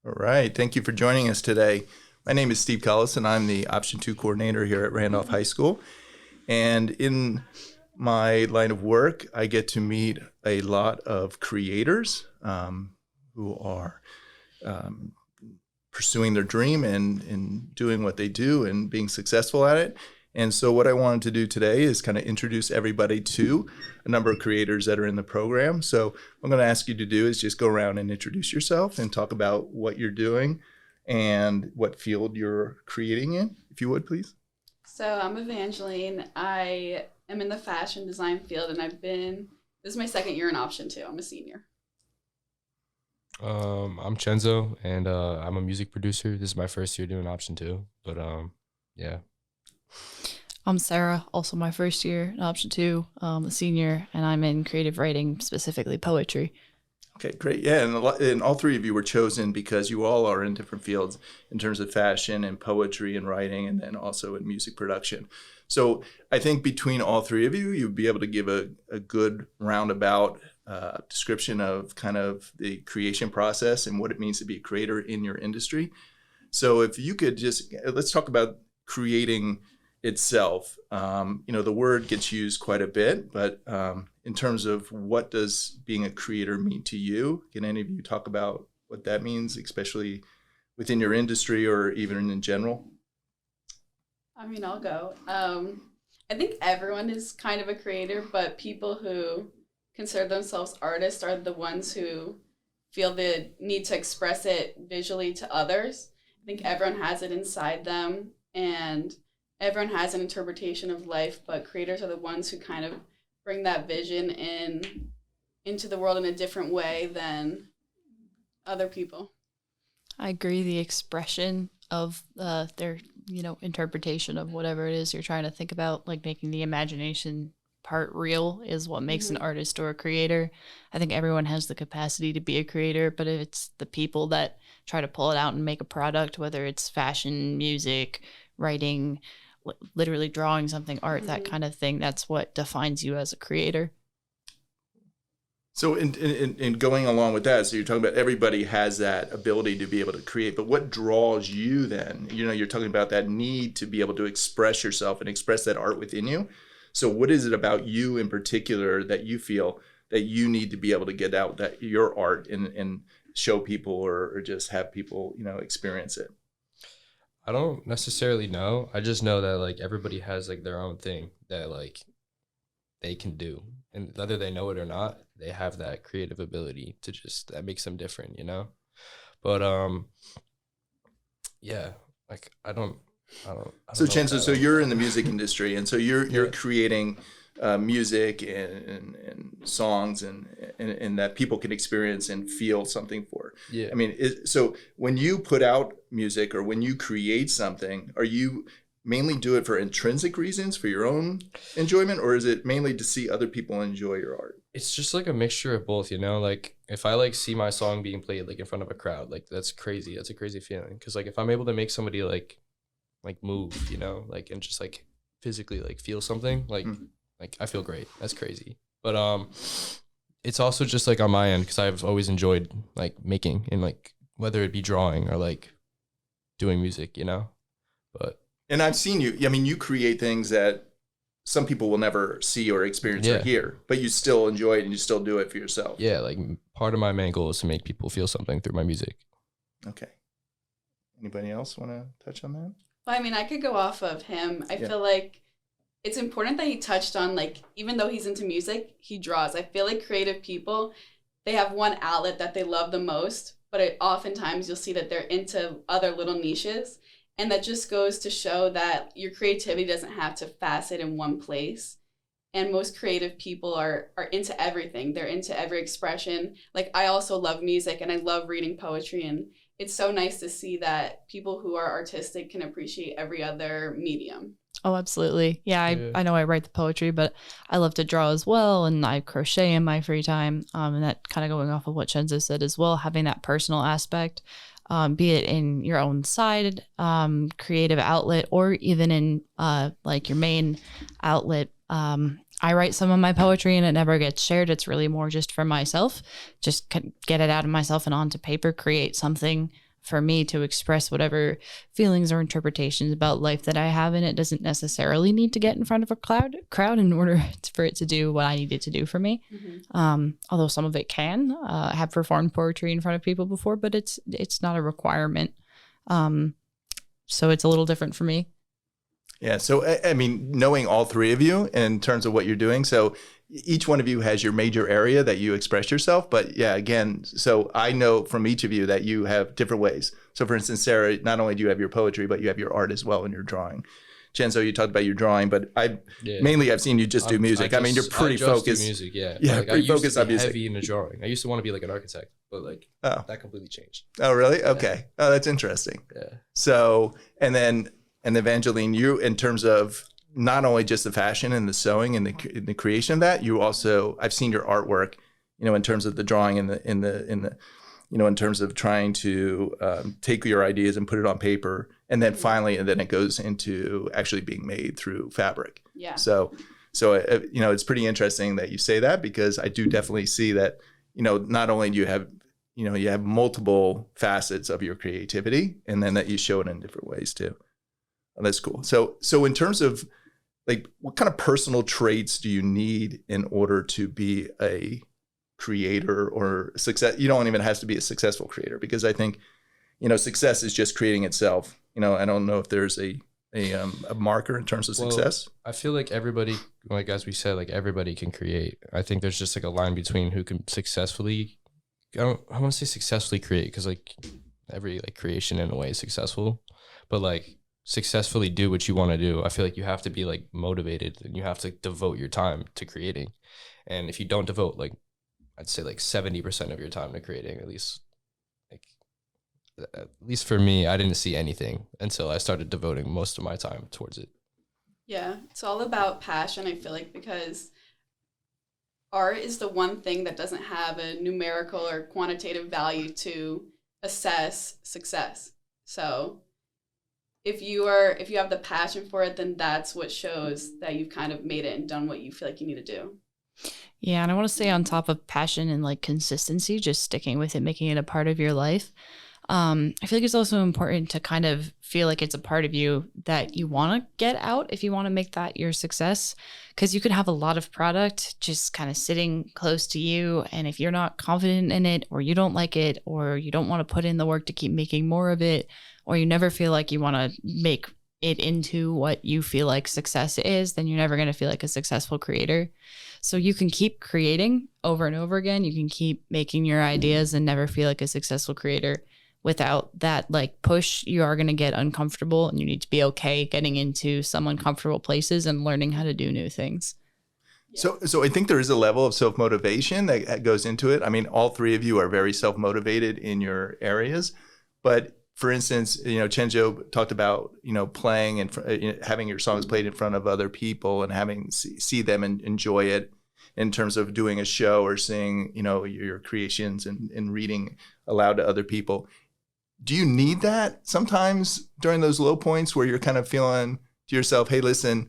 All right. Thank you for joining us today. My name is Steve Cullis, and I'm the Option 2 coordinator here at Randolph High School. And in my line of work, I get to meet a lot of creators who are pursuing their dream and doing what they do and being successful at it. And so what I wanted to do today is kind of introduce everybody to a number of creators that are in the program. So what I'm going to ask you to do is just go around and introduce yourself and talk about what you're doing and what field you're creating in, if you would, please. So I'm Evangeline. I am in the fashion design field, and this is my second year in Option 2. I'm a senior. I'm Chenzo, and I'm a music producer. This is my first year doing Option 2, but yeah. I'm Sarah, also my first year in Option 2, a senior, and I'm in creative writing, specifically poetry. Okay, great. Yeah, and all three of you were chosen because you all are in different fields in terms of fashion and poetry and writing, and then also in music production. So I think between all three of you, you'd be able to give a good roundabout description of kind of the creation process and what it means to be a creator in your industry. So if you could let's talk about creating itself. The word gets used quite a bit, but in terms of what does being a creator mean to you? Can any of you talk about what that means, especially within your industry or even in general? I mean, I'll go. I think everyone is kind of a creator, but people who consider themselves artists are the ones who feel the need to express it visually to others. I think everyone has it inside them, and everyone has an interpretation of life, but creators are the ones who kind of bring that vision into the world in a different way than other people. I agree. The expression of their, interpretation of whatever it is you're trying to think about, like making the imagination part real, is what makes an artist or a creator. I think everyone has the capacity to be a creator, but if it's the people that try to pull it out and make a product, whether it's fashion, music, writing, literally drawing something, art, that kind of thing, that's what defines you as a creator. So in going along with that, so you're talking about everybody has that ability to be able to create, but what draws you then? You're talking about that need to be able to express yourself and express that art within you. So what is it about you in particular that you feel that you need to be able to get out that your art and show people or just have people, experience it? I don't necessarily know. I just know that like everybody has like their own thing that like they can do, and whether they know it or not, they have that creative ability to that makes them different, But yeah, like I don't So know Chenzo, that so you're in the music industry, and so you're creating music and songs and that people can experience and feel something for. Yeah. I mean, so when you put out music or when you create something, are you mainly do it for intrinsic reasons for your own enjoyment, or is it mainly to see other people enjoy your art? It's just like a mixture of both, like if I like see my song being played like in front of a crowd, like that's crazy. That's a crazy feeling. Because like if I'm able to make somebody like move, like and just like physically like feel something, like I feel great. That's crazy. But it's also just like on my end, because I've always enjoyed like making and like whether it be drawing or like doing music, But and I've seen you. I mean, you create things that some people will never see or experience or hear, but you still enjoy it and you still do it for yourself. Yeah, like part of my main goal is to make people feel something through my music. Okay. Anybody else want to touch on that? Well, I mean, I could go off of him. I feel like it's important that he touched on, like, even though he's into music, he draws. I feel like creative people, they have one outlet that they love the most, but oftentimes you'll see that they're into other little niches. And that just goes to show that your creativity doesn't have to facet in one place. And most creative people are into everything. They're into every expression. Like, I also love music and I love reading poetry. And it's so nice to see that people who are artistic can appreciate every other medium. Oh, absolutely. Yeah, I know I write the poetry, but I love to draw as well. And I crochet in my free time. And that kind of going off of what Chenzo said as well, having that personal aspect. Be it in your own side, creative outlet, or even in like your main outlet. I write some of my poetry and it never gets shared. It's really more just for myself. Just get it out of myself and onto paper, create something for me to express whatever feelings or interpretations about life that I have, and it doesn't necessarily need to get in front of a crowd in order for it to do what I need it to do for me. Although some of it can. I have performed poetry in front of people before, but it's not a requirement. So it's a little different for me. Yeah. So, I mean, knowing all three of you in terms of what you're doing, so each one of you has your major area that you express yourself. But yeah, again, so I know from each of you that you have different ways. So for instance, Sarah, not only do you have your poetry, but you have your art as well in your drawing. Chenzo, you talked about your drawing, but mainly I've seen you just do music. I mean, you're pretty focused. Do music, yeah. Yeah, like, pretty focused on music. Heavy in the drawing. I used to want to be like an architect, but like that completely changed. Oh, really? Okay. Oh, that's interesting. Yeah. So, and Evangeline, you, in terms of not only just the fashion and the sewing and the creation of that, you also, I've seen your artwork, in terms of the drawing and in terms of trying to take your ideas and put it on paper, and then finally, and then it goes into actually being made through fabric. Yeah. So it's pretty interesting that you say that, because I do definitely see that, not only do you have, you have multiple facets of your creativity, and then that you show it in different ways too. Oh, that's cool. So in terms of like, what kind of personal traits do you need in order to be a creator or success? You don't even have to be a successful creator, because I think, success is just creating itself. I don't know if there's a marker in terms of success. I feel like everybody, like as we said, like everybody can create. I think there's just like a line between who can successfully, I want to say successfully create, because like every like creation in a way is successful, but like successfully do what you want to do. I feel like you have to be like motivated, and you have to devote your time to creating. And if you don't devote, like, I'd say like 70% of your time to creating, at least for me, I didn't see anything until I started devoting most of my time towards it. Yeah, it's all about passion, I feel like, because art is the one thing that doesn't have a numerical or quantitative value to assess success. So if you have the passion for it, then that's what shows that you've kind of made it and done what you feel like you need to do. Yeah, and I want to say, on top of passion and like consistency, just sticking with it, making it a part of your life. I feel like it's also important to kind of feel like it's a part of you that you want to get out if you want to make that your success, because you could have a lot of product just kind of sitting close to you, and if you're not confident in it, or you don't like it, or you don't want to put in the work to keep making more of it, or you never feel like you want to make it into what you feel like success is, then you're never going to feel like a successful creator. So you can keep creating over and over again. You can keep making your ideas and never feel like a successful creator. Without that like push, you are going to get uncomfortable, and you need to be okay getting into some uncomfortable places and learning how to do new things. So I think there is a level of self-motivation that goes into it. I mean, all three of you are very self-motivated in your areas, but for instance, Chenjo talked about, playing and having your songs played in front of other people and having see them and enjoy it, in terms of doing a show or seeing, your creations and reading aloud to other people. Do you need that sometimes during those low points where you're kind of feeling to yourself, hey, listen,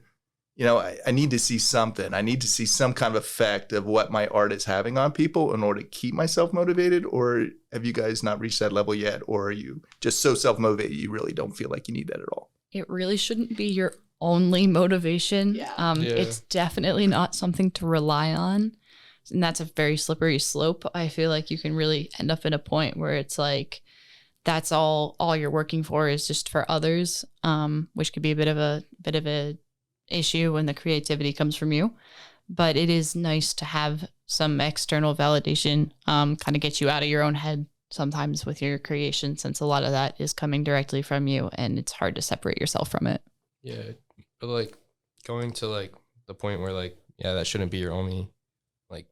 I need to see something. I need to see some kind of effect of what my art is having on people in order to keep myself motivated? Or have you guys not reached that level yet? Or are you just so self-motivated you really don't feel like you need that at all? It really shouldn't be your only motivation. It's definitely not something to rely on. And that's a very slippery slope. I feel like you can really end up in a point where it's like, that's all you're working for is just for others, which could be a bit of a issue when the creativity comes from you. But it is nice to have some external validation, kind of get you out of your own head sometimes with your creation, since a lot of that is coming directly from you, and it's hard to separate yourself from it. Yeah, but like going to like the point where like, yeah, that shouldn't be your only like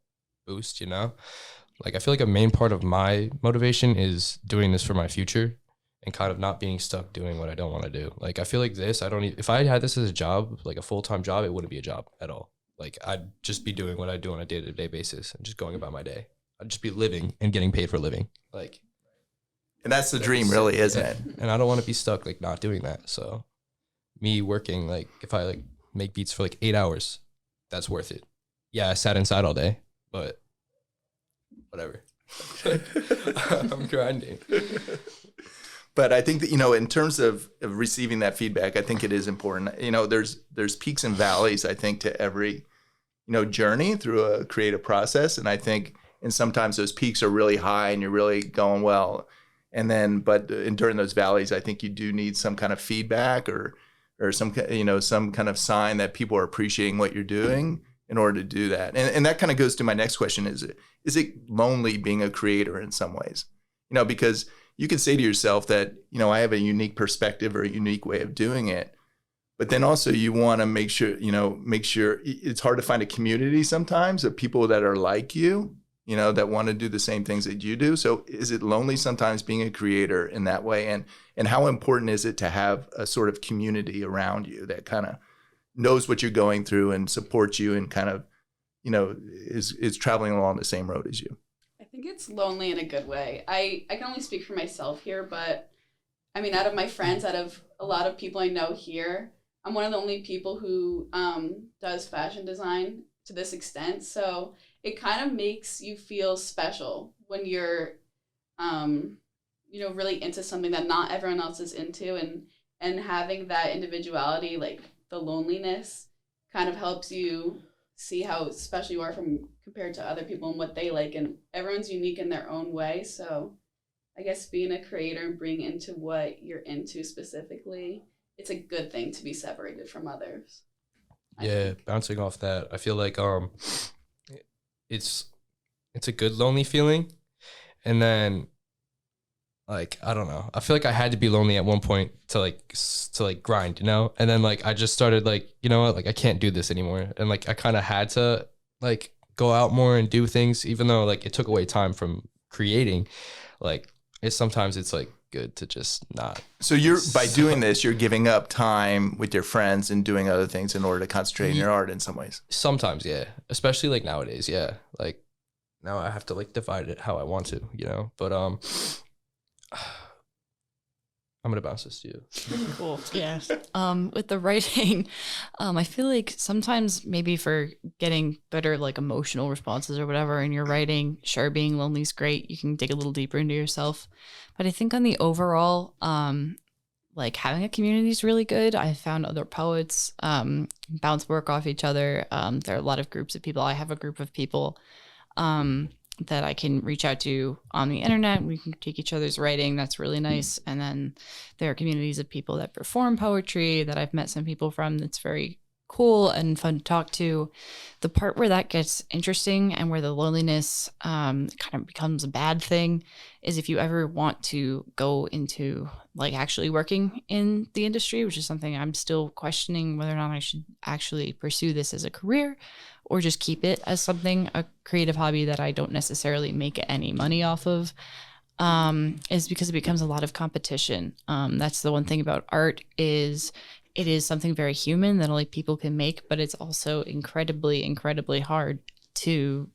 boost, Like, I feel like a main part of my motivation is doing this for my future and kind of not being stuck doing what I don't want to do. Like, I feel like this, if I had this as a job, like a full-time job, it wouldn't be a job at all. Like, I'd just be doing what I do on a day-to-day basis and just going about my day. I'd just be living and getting paid for a living. Like, and that's the dream, really, isn't it? And I don't want to be stuck, like, not doing that. So me working, like, if I like make beats for like 8 hours, that's worth it. Yeah, I sat inside all day, but whatever. I'm grinding. But I think that, in terms of receiving that feedback, I think it is important. There's peaks and valleys, I think, to every, journey through a creative process. And I think, and sometimes those peaks are really high and you're really going well. And then, during those valleys, I think you do need some kind of feedback or some kind of sign that people are appreciating what you're doing in order to do that. And that kind of goes to my next question: is it lonely being a creator in some ways? Because you can say to yourself that, I have a unique perspective or a unique way of doing it. But then also you want to make sure it's hard to find a community sometimes of people that are like you, that want to do the same things that you do. So is it lonely sometimes being a creator in that way? And how important is it to have a sort of community around you that kind of knows what you're going through and supports you and kind of, is traveling along the same road as you? I think it's lonely in a good way. I can only speak for myself here, but I mean, out of my friends, out of a lot of people I know here, I'm one of the only people who does fashion design to this extent. So it kind of makes you feel special when you're, really into something that not everyone else is into, and having that individuality, like the loneliness, kind of helps you see how special you are compared to other people and what they like, and everyone's unique in their own way. So I guess being a creator and bring into what you're into specifically, it's a good thing to be separated from others. Yeah, bouncing off that, I feel like it's a good lonely feeling. And then, like, I don't know, I feel like I had to be lonely at one point to grind, and then like I just started like, like I can't do this anymore, and like I kind of had to like go out more and do things, even though like it took away time from creating. Like sometimes it's like good to just not. So by doing this, you're giving up time with your friends and doing other things in order to concentrate on your art in some ways. Sometimes, yeah, especially like nowadays, yeah, like now I have to like divide it how I want to, but I'm gonna bounce this to you. Cool. Yeah. With the writing, I feel like sometimes maybe for getting better like emotional responses or whatever in your writing, sure, being lonely is great. You can dig a little deeper into yourself. But I think on the overall, like having a community is really good. I found other poets, bounce work off each other. There are a lot of groups of people. I have a group of people that I can reach out to on the internet. We can critique each other's writing. That's really nice. And then there are communities of people that perform poetry that I've met some people from. That's very cool and fun to talk to. The part where that gets interesting and where the loneliness kind of becomes a bad thing is if you ever want to go into like actually working in the industry, which is something I'm still questioning whether or not I should actually pursue this as a career or just keep it as something, a creative hobby that I don't necessarily make any money off of, is because it becomes a lot of competition. That's the one thing about art is it is something very human that only people can make, but it's also incredibly, incredibly hard to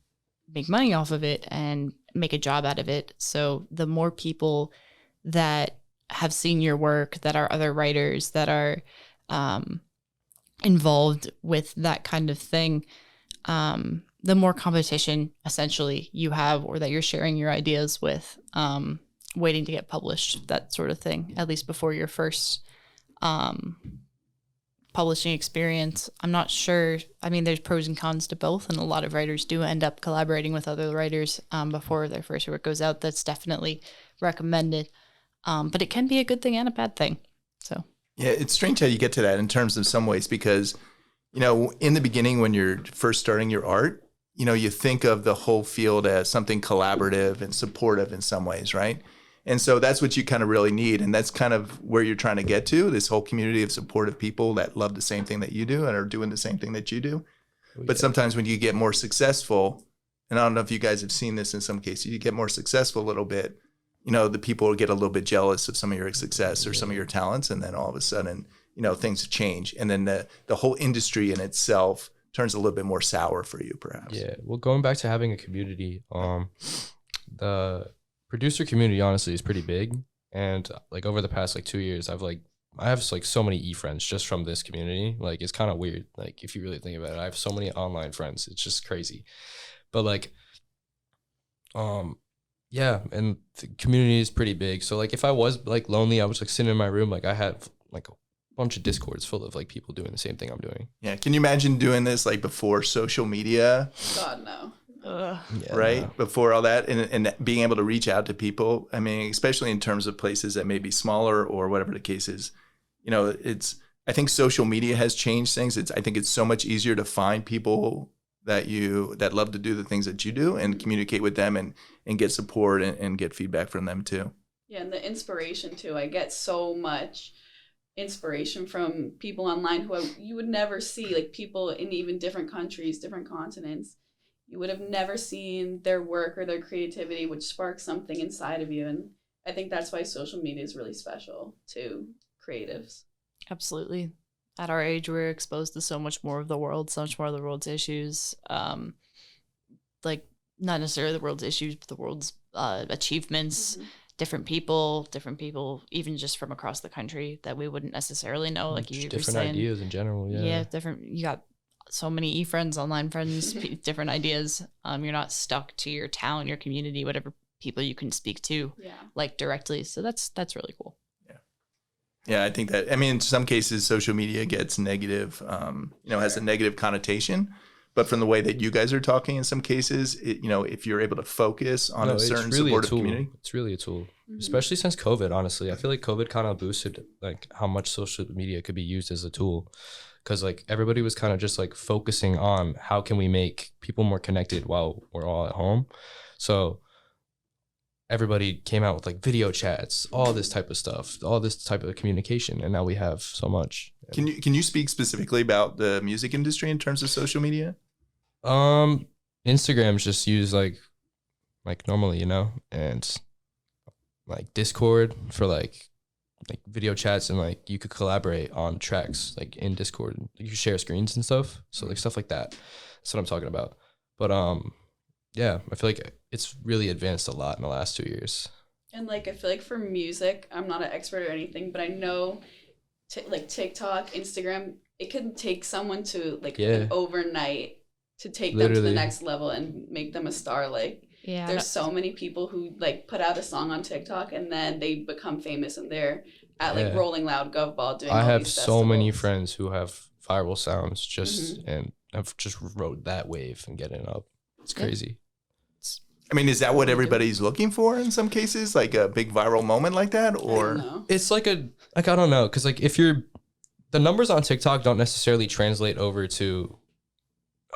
make money off of it and make a job out of it. So the more people that have seen your work, that are other writers, that are involved with that kind of thing, the more competition essentially you have, or that you're sharing your ideas with, waiting to get published, that sort of thing, at least before your first publishing experience. I'm not sure. I mean, there's pros and cons to both, and a lot of writers do end up collaborating with other writers before their first work goes out. That's definitely recommended, but it can be a good thing and a bad thing. So yeah, it's strange how you get to that in terms of some ways, because in the beginning when you're first starting your art, you think of the whole field as something collaborative and supportive in some ways, right? And so that's what you kind of really need. And that's kind of where you're trying to get to, this whole community of supportive people that love the same thing that you do and are doing the same thing that you do. But sometimes when you get more successful, and I don't know if you guys have seen this in some cases, you get more successful a little bit, the people will get a little bit jealous of some of your success or some of your talents. And then all of a sudden, things change. And then the whole industry in itself turns a little bit more sour for you, perhaps. Yeah. Well, going back to having a community, the producer community honestly is pretty big, and like over the past like 2 years I have like so many friends just from this community. Like it's kind of weird, like if you really think about it. I have so many online friends, it's just crazy. But like Yeah, and the community is pretty big. So like if I was like lonely, I was like sitting in my room, like I had like a bunch of Discords full of like people doing the same thing I'm doing. Yeah. Can you imagine doing this like before social media, God, no. Yeah, right? no. Before all that, and being able to reach out to people. I mean, especially in terms of places that may be smaller or whatever the case is. You know, I think social media has changed things. I think it's so much easier to find people that love to do the things that you do and communicate with them and get support and get feedback from them too. Yeah, and the inspiration too. I get so much inspiration from people online who you would never see, like people in even different countries, different continents. You would have never seen their work or their creativity, which sparks something inside of you. And I think that's why social media is really special to creatives. Absolutely. At our age, we're exposed to so much more of the world, so much more of the world's issues. Like, not necessarily the world's issues, but the world's achievements, different people, even just from across the country that we wouldn't necessarily know. Like you were Different saying. ideas in general. Yeah. Yeah, different. You got so many e-friends, online friends, different ideas. You're not stuck to your town, your community, whatever people you can speak to, like directly. So that's really cool. Yeah, I think that, I mean, in some cases, social media gets negative, has a negative connotation. But from the way that you guys are talking in some cases, if you're able to focus on a certain supportive community. It's really a tool, especially since COVID, honestly. I feel like COVID kind of boosted like how much social media could be used as a tool. Because like everybody was kind of just like focusing on how can we make people more connected while we're all at home. So everybody came out with like video chats, all this type of stuff, all this type of communication, and now we have so much. Can you speak specifically about the music industry in terms of social media? Instagram's just used like normally, and like Discord for like video chats, and like you could collaborate on tracks like in Discord. You could share screens and stuff. So like stuff like that. That's what I'm talking about. But yeah, I feel like it's really advanced a lot in the last 2 years. And like I feel like for music, I'm not an expert or anything, but I know like TikTok, Instagram, it can take someone to like overnight to take them to the next level and make them a star. Like there's so many people who like put out a song on TikTok and then they become famous and they're at like Rolling Loud, Gov Ball doing. I have so many friends who have viral sounds and have just rode that wave and getting up. It's crazy. I mean, is that what everybody's looking for in some cases? Like a big viral moment like that? Or it's like I don't know. Cause like if the numbers on TikTok don't necessarily translate over to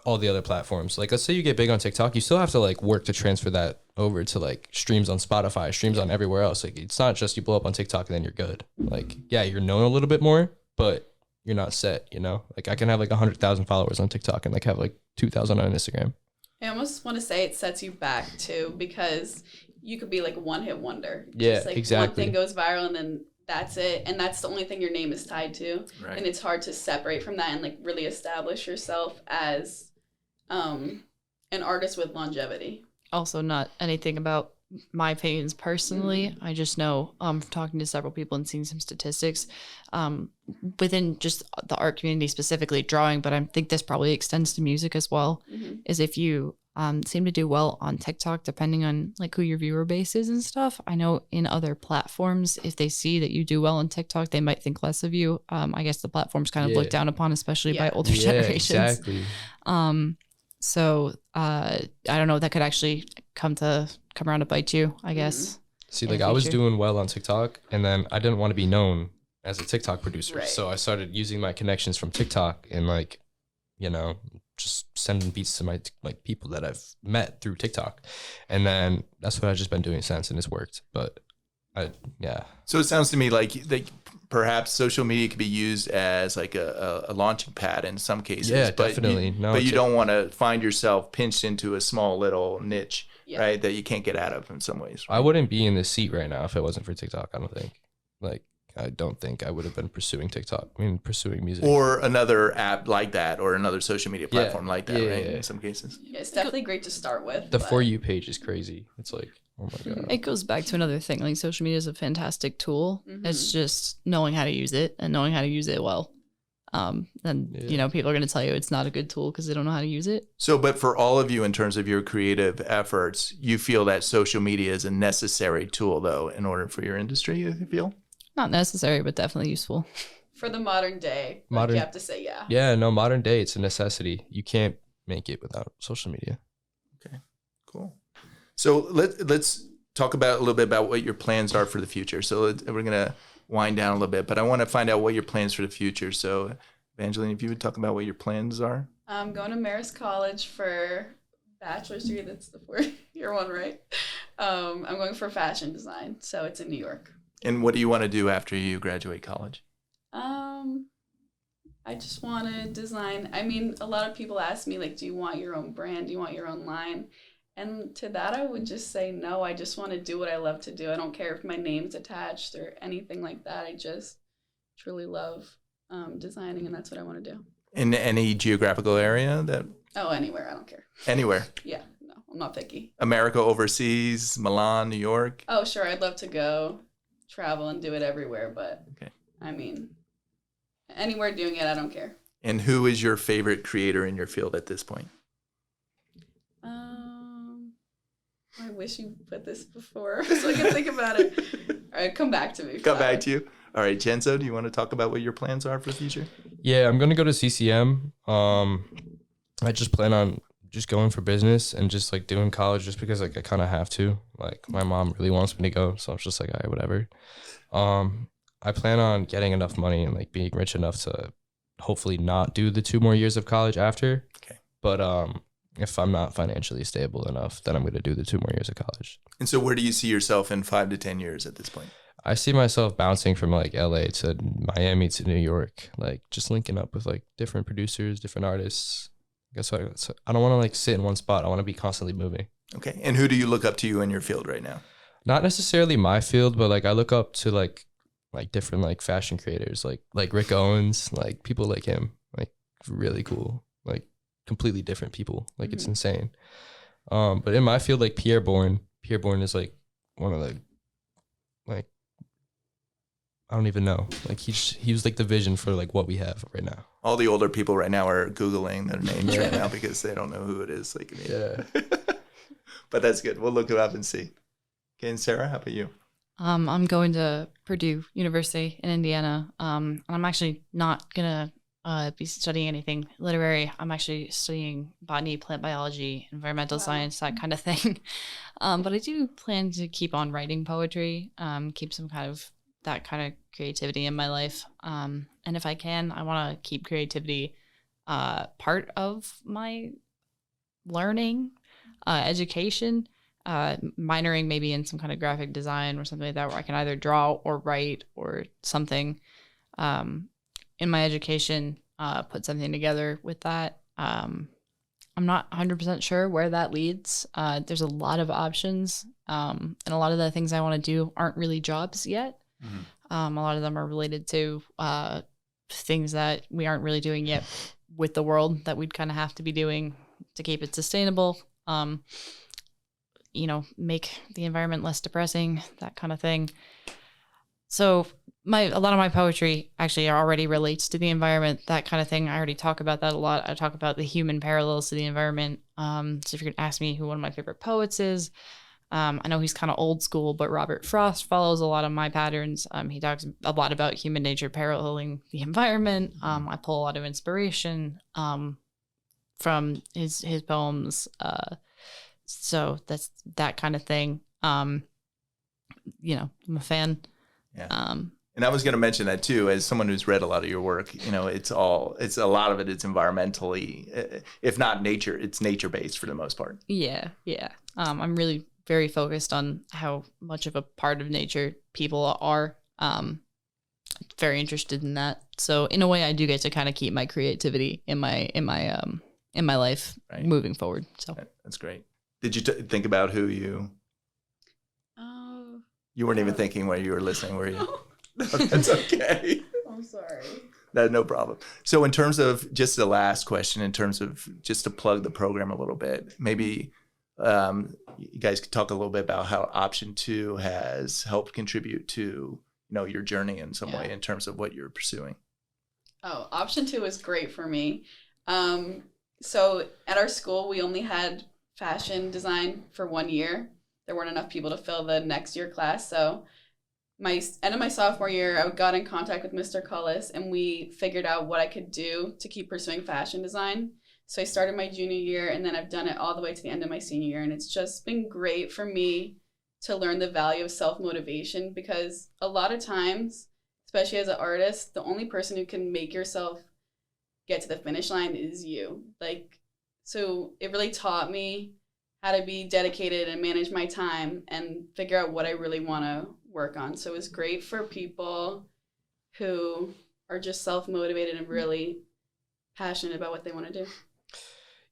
all the other platforms. Like let's say you get big on TikTok, you still have to like work to transfer that over to like streams on Spotify, streams on everywhere else. Like it's not just you blow up on TikTok and then you're good. Like, yeah, you're known a little bit more, but you're not set, Like I can have like 100,000 followers on TikTok and like have like 2,000 on Instagram. I almost want to say it sets you back too, because you could be like a one-hit wonder. Yeah, just like exactly. One thing goes viral and then that's it. And that's the only thing your name is tied to. Right. And it's hard to separate from that and like really establish yourself as an artist with longevity. Also not anything about my opinions personally. I just know from talking to several people and seeing some statistics within just the art community, specifically drawing, but I think this probably extends to music as well, is if you seem to do well on TikTok, depending on like who your viewer base is and stuff. I know in other platforms, if they see that you do well on TikTok, they might think less of you. I guess the platforms kind of look down upon, especially by older generations. Exactly. So I don't know, that could actually come around to bite you, I guess. See, like I was doing well on TikTok and then I didn't want to be known as a TikTok producer. Right. So I started using my connections from TikTok and like, just sending beats to my like people that I've met through TikTok. And then that's what I've just been doing since, and it's worked. But So it sounds to me like perhaps social media could be used as like a launching pad in some cases. Yeah, but definitely. But you don't want to find yourself pinched into a small little niche, right, that you can't get out of in some ways. Right? I wouldn't be in this seat right now if it wasn't for TikTok, I don't think. Like, I don't think I would have been pursuing TikTok. I mean, pursuing music. Or another app like that, or another social media platform like that, right? In some cases. Yeah, it's definitely great to start with. The For You page is crazy. It's like, oh my God. It goes back to another thing. Like social media is a fantastic tool. It's just knowing how to use it and knowing how to use it well. And Yeah. people are going to tell you it's not a good tool because they don't know how to use it. So, but for all of you, in terms of your creative efforts, you feel that social media is a necessary tool, though, in order for your industry, you feel? Not necessary, but definitely useful. For the modern day, like, you have to say yeah. Yeah, no, modern day, it's a necessity. You can't make it without social media. Okay, cool. So let's talk about a little bit about what your plans are for the future. So we're gonna wind down a little bit, but I want to find out what your plans for the future. So, Evangeline, if you would talk about what your plans are. I'm going to Marist College for bachelor's degree. That's the 4-year one, right? I'm going for fashion design, so it's in New York. And what do you want to do after you graduate college? I just want to design. I mean, a lot of people ask me, like, do you want your own brand? Do you want your own line? And to that, I would just say no. I just want to do what I love to do. I don't care if my name's attached or anything like that. I just truly love designing, and that's what I want to do. In any geographical area that? Oh, anywhere. I don't care. Anywhere. Yeah, no, I'm not picky. America, overseas, Milan, New York. Oh, sure. I'd love to go travel and do it everywhere, but Okay. I mean, anywhere doing it, I don't care. And who is your favorite creator in your field at this point? I wish you put this before so I can think about it. All right, come back to me. Come back to you. All right, Genzo, do you want to talk about what your plans are for the future? Yeah, I'm gonna go to CCM. I just plan on just going for business and just like doing college just because like I kind of have to. Like my mom really wants me to go, so I was just like, all right, whatever. I plan on getting enough money and like being rich enough to hopefully not do the 2 more years of college after. Okay. But if I'm not financially stable enough, then I'm gonna do the 2 more years of college. And so where do you see yourself in 5 to 10 years at this point? I see myself bouncing from like LA to Miami to New York, like just linking up with like different producers, different artists. So I don't want to like sit in one spot. I want to be constantly moving. Okay. And who do you look up to you in your field right now? Not necessarily my field, but like I look up to like different like fashion creators, like Rick Owens, like people like him, like really cool, like completely different people. Like it's insane. But in my field, like Pierre Bourne is like one of the like, I don't even know. Like he was like the vision for like what we have right now. All the older people right now are Googling their names right now because they don't know who it is. Like, Yeah. But that's good. We'll look it up and see. Okay, and Sarah, how about you? I'm going to Purdue University in Indiana. And I'm actually not gonna be studying anything literary. I'm actually studying botany, plant biology, environmental science, that kind of thing. But I do plan to keep on writing poetry, keep some kind of that kind of creativity in my life. And if I can, I want to keep creativity part of my learning, education, minoring maybe in some kind of graphic design or something like that, where I can either draw or write or something in my education, put something together with that. I'm not 100% sure where that leads. There's a lot of options, and a lot of the things I want to do aren't really jobs yet. A lot of them are related to things that we aren't really doing yet with the world that we'd kind of have to be doing to keep it sustainable. Make the environment less depressing, that kind of thing. So a lot of my poetry actually already relates to the environment, that kind of thing. I already talk about that a lot. I talk about the human parallels to the environment. So if you're gonna ask me who one of my favorite poets is, I know he's kind of old school, but Robert Frost follows a lot of my patterns. He talks a lot about human nature paralleling the environment. I pull a lot of inspiration from his poems. So that's that kind of thing. I'm a fan. Yeah. And I was going to mention that too, as someone who's read a lot of your work. It's a lot of it. It's environmentally, if not nature, it's nature based for the most part. Yeah. I'm really very focused on how much of a part of nature people are. Very interested in that. So in a way, I do get to kind of keep my creativity in my life moving forward. So that's great. Did you think about who you? You weren't even thinking while you were listening, were you? No, that's okay. I'm sorry. No problem. So in terms of just the last question, in terms of just to plug the program a little bit, maybe you guys could talk a little bit about how Option 2 has helped contribute to your journey in some way in terms of what you're pursuing. Oh, option 2 was great for me. So at our school, we only had fashion design for 1 year. There weren't enough people to fill the next year class. So my end of my sophomore year, I got in contact with Mr. Cullis, and we figured out what I could do to keep pursuing fashion design. So I started my junior year, and then I've done it all the way to the end of my senior year. And it's just been great for me to learn the value of self-motivation, because a lot of times, especially as an artist, the only person who can make yourself get to the finish line is you. Like, so it really taught me how to be dedicated and manage my time and figure out what I really want to work on. So it's great for people who are just self-motivated and really passionate about what they want to do.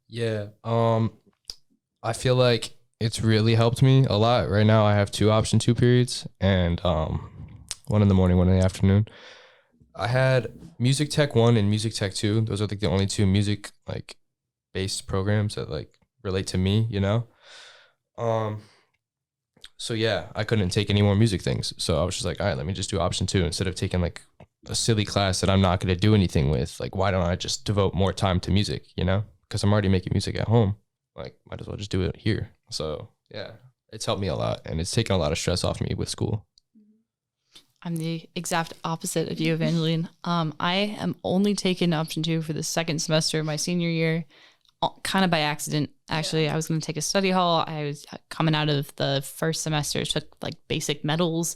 Yeah. I feel like it's really helped me a lot. Right now I have 2 option 2 periods, and one in the morning, one in the afternoon. I had Music Tech 1 and Music Tech 2. Those are like the only 2 music like based programs that like relate to me, you know? So yeah, I couldn't take any more music things. So I was just like, all right, let me just do option 2 instead of taking like a silly class that I'm not going to do anything with. Like, why don't I just devote more time to music, you know? Because I'm already making music at home. Like, might as well just do it here. So yeah, it's helped me a lot, and it's taken a lot of stress off me with school. I'm the exact opposite of you, Evangeline. I am only taking option 2 for the second semester of my senior year, kind of by accident. Actually, I was going to take a study hall. I was coming out of the first semester, took like basic metals.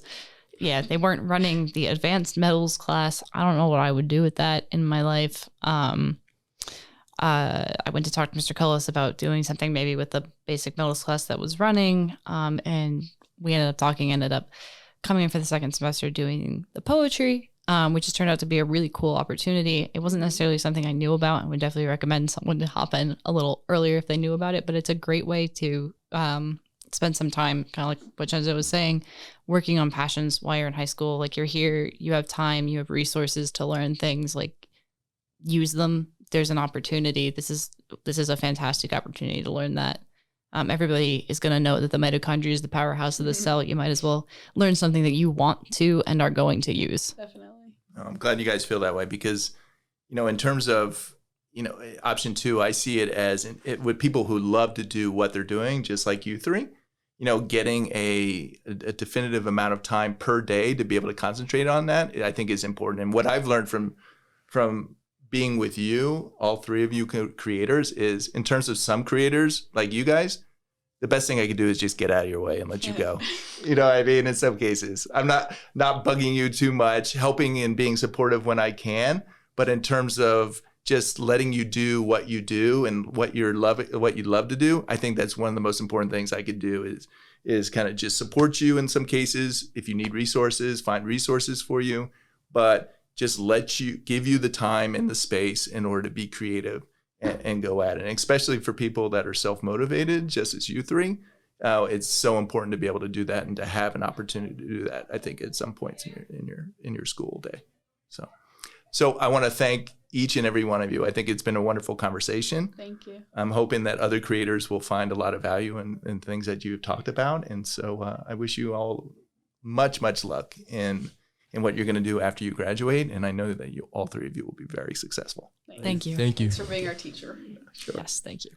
Yeah, they weren't running the advanced metals class. I don't know what I would do with that in my life. I went to talk to Mr. Cullis about doing something maybe with the basic metals class that was running, and we ended up coming in for the second semester doing the poetry, which has turned out to be a really cool opportunity. It wasn't necessarily something I knew about, and would definitely recommend someone to hop in a little earlier if they knew about it, but it's a great way to spend some time, kind of like what Jenzo was saying, working on passions while you're in high school. Like, you're here, you have time, you have resources to learn things, like use them. There's an opportunity. This is a fantastic opportunity to learn that. Everybody is going to know that the mitochondria is the powerhouse of the cell. You might as well learn something that you want to and are going to use. Definitely. I'm glad you guys feel that way, because, you know, in terms of, you know, option 2, I see it as with people who love to do what they're doing, just like you 3, you know, getting a definitive amount of time per day to be able to concentrate on that, I think is important. And what I've learned from being with you, all 3 of you creators, is in terms of some creators like you guys, the best thing I could do is just get out of your way and let you go. You know what I mean? In some cases, I'm not bugging you too much, helping and being supportive when I can. But in terms of just letting you do what you do and what you love to do, I think that's one of the most important things I could do is kind of just support you in some cases. If you need resources, find resources for you, but just give you the time and the space in order to be creative and go at it. And especially for people that are self-motivated, just as you 3, it's so important to be able to do that and to have an opportunity to do that, I think, at some points in your school day. So I want to thank each and every one of you. I think it's been a wonderful conversation. Thank you. I'm hoping that other creators will find a lot of value in things that you've talked about. And so I wish you all much, much luck in what you're going to do after you graduate. And I know that all 3 of you will be very successful. Thank you. Thank you. Thanks for being our teacher. Sure. Yes, thank you.